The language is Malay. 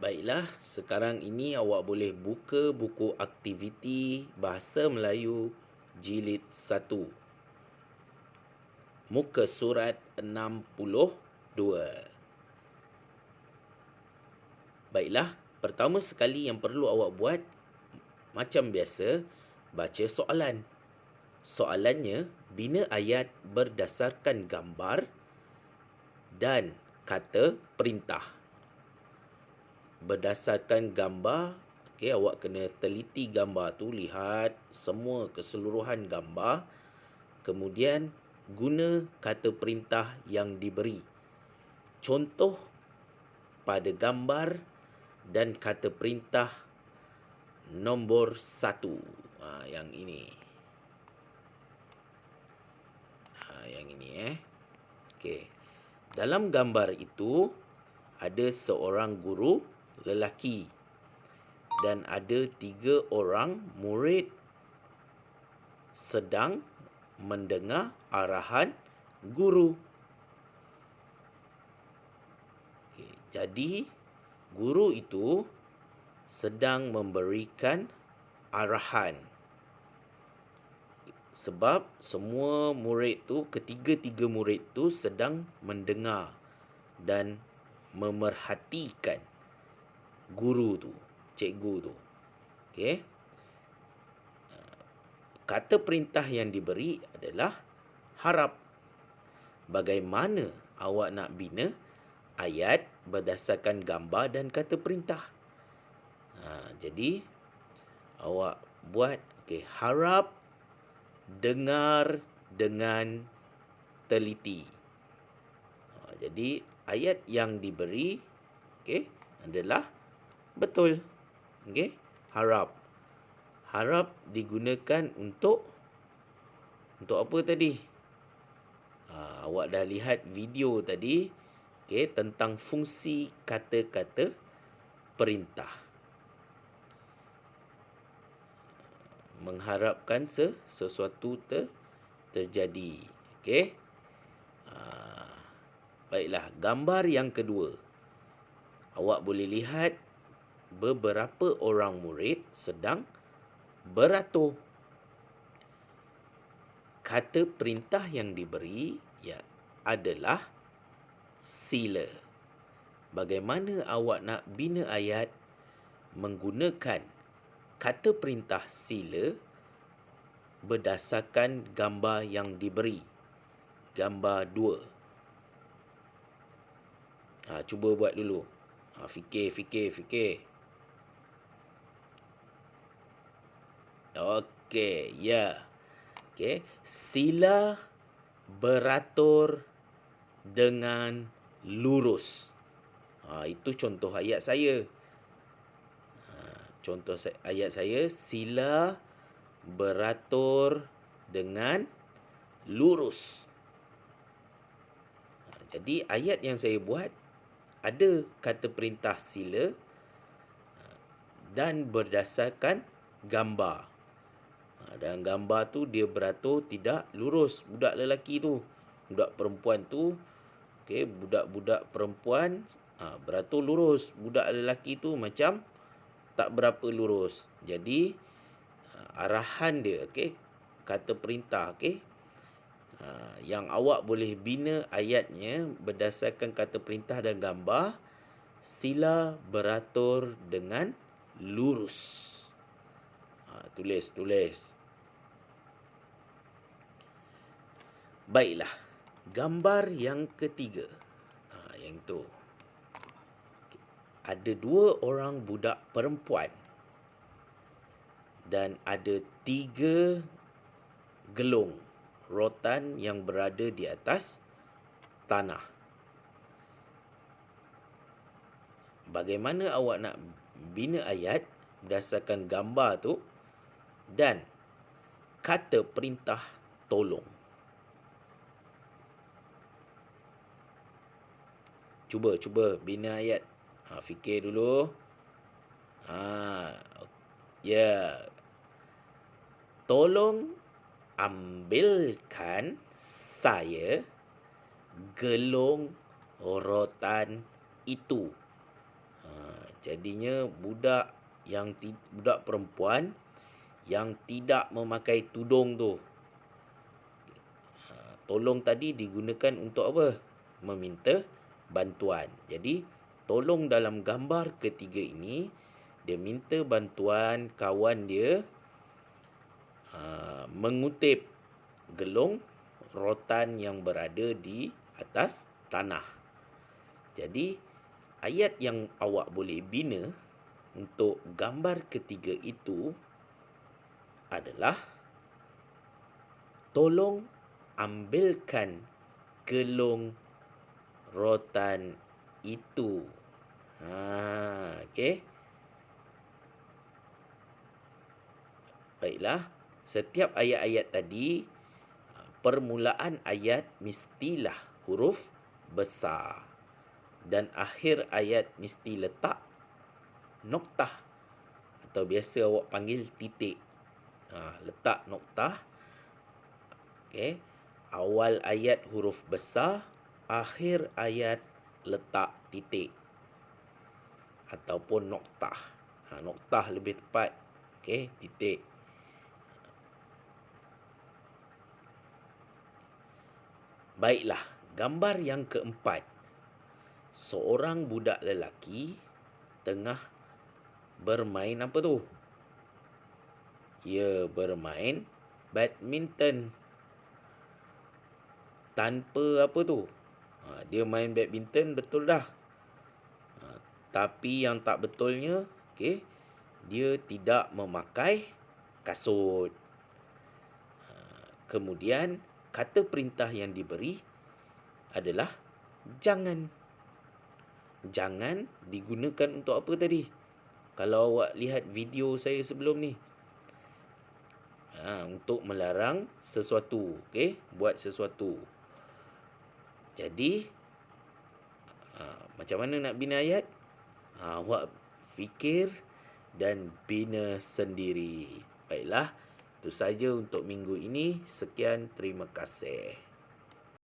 Baiklah, sekarang ini awak boleh buka buku aktiviti Bahasa Melayu Jilid 1. Muka surat 62. Baiklah, pertama sekali yang perlu awak buat, macam biasa, baca soalan. Soalannya, bina ayat berdasarkan gambar dan kata perintah. Berdasarkan gambar, awak kena teliti gambar tu, lihat semua keseluruhan gambar. Kemudian guna kata perintah yang diberi. Contoh pada gambar dan kata perintah nombor 1. Yang ini. Yang ini Okey. Dalam gambar itu ada seorang guru lelaki dan ada 3 orang murid sedang mendengar arahan guru. Jadi guru itu sedang memberikan arahan. Sebab semua murid tu, ketiga-tiga murid tu sedang mendengar dan memerhatikan guru tu, cikgu tu. Okey. Kata perintah yang diberi adalah harap. Bagaimana awak nak bina ayat berdasarkan gambar dan kata perintah? Jadi awak buat harap dengar dengan teliti. Jadi ayat yang diberi adalah betul. Harap. Harap digunakan untuk apa tadi? Awak dah lihat video tadi tentang fungsi kata-kata perintah. Mengharapkan sesuatu terjadi. Baiklah, gambar yang kedua. Awak boleh lihat beberapa orang murid sedang beratur. Kata perintah yang diberi adalah sila. Bagaimana awak nak bina ayat menggunakan kata perintah sila berdasarkan gambar yang diberi? Gambar 2. Cuba buat dulu. Fikir. Okey, sila beratur dengan lurus. Itu contoh ayat saya. Sila beratur dengan lurus. Jadi ayat yang saya buat ada kata perintah sila dan berdasarkan gambar. Dan gambar tu dia beratur tidak lurus. Budak lelaki tu, budak perempuan tu, budak-budak perempuan beratur lurus. Budak lelaki tu macam tak berapa lurus. Jadi arahan dia, kata perintah, yang awak boleh bina ayatnya berdasarkan kata perintah dan gambar. Sila beratur dengan lurus. Tulis. Baiklah, gambar yang ketiga. Yang tu. Ada 2 orang budak perempuan dan ada 3 gelong rotan yang berada di atas tanah. Bagaimana awak nak bina ayat berdasarkan gambar tu dan kata perintah tolong? Cuba bina ayat. Fikir dulu. Tolong ambilkan saya gelong rotan itu. Jadinya budak perempuan yang tidak memakai tudung tu. Tolong tadi digunakan untuk apa? Meminta bantuan. Jadi, tolong dalam gambar ketiga ini, dia minta bantuan kawan dia mengutip gelung rotan yang berada di atas tanah. Jadi, ayat yang awak boleh bina untuk gambar ketiga itu adalah tolong ambilkan gelung rotan itu. Okey. Baiklah, setiap ayat-ayat tadi, permulaan ayat mestilah huruf besar. Dan akhir ayat mesti letak noktah. Atau biasa awak panggil titik. Letak noktah. Okey. Awal ayat huruf besar, akhir ayat letak titik. Ataupun noktah. Noktah lebih tepat. Okey, titik. Baiklah, gambar yang keempat. Seorang budak lelaki tengah bermain apa tu? Ya, bermain badminton. Tanpa apa tu? Dia main badminton betul dah. Tapi yang tak betulnya, okey, dia tidak memakai kasut. Kemudian, kata perintah yang diberi adalah jangan. Jangan digunakan untuk apa tadi? Kalau awak lihat video saya sebelum ni, untuk melarang sesuatu, okey, buat sesuatu. Jadi, macam mana nak bina ayat? Awak fikir dan bina sendiri. Baiklah, itu saja untuk minggu ini. Sekian, terima kasih.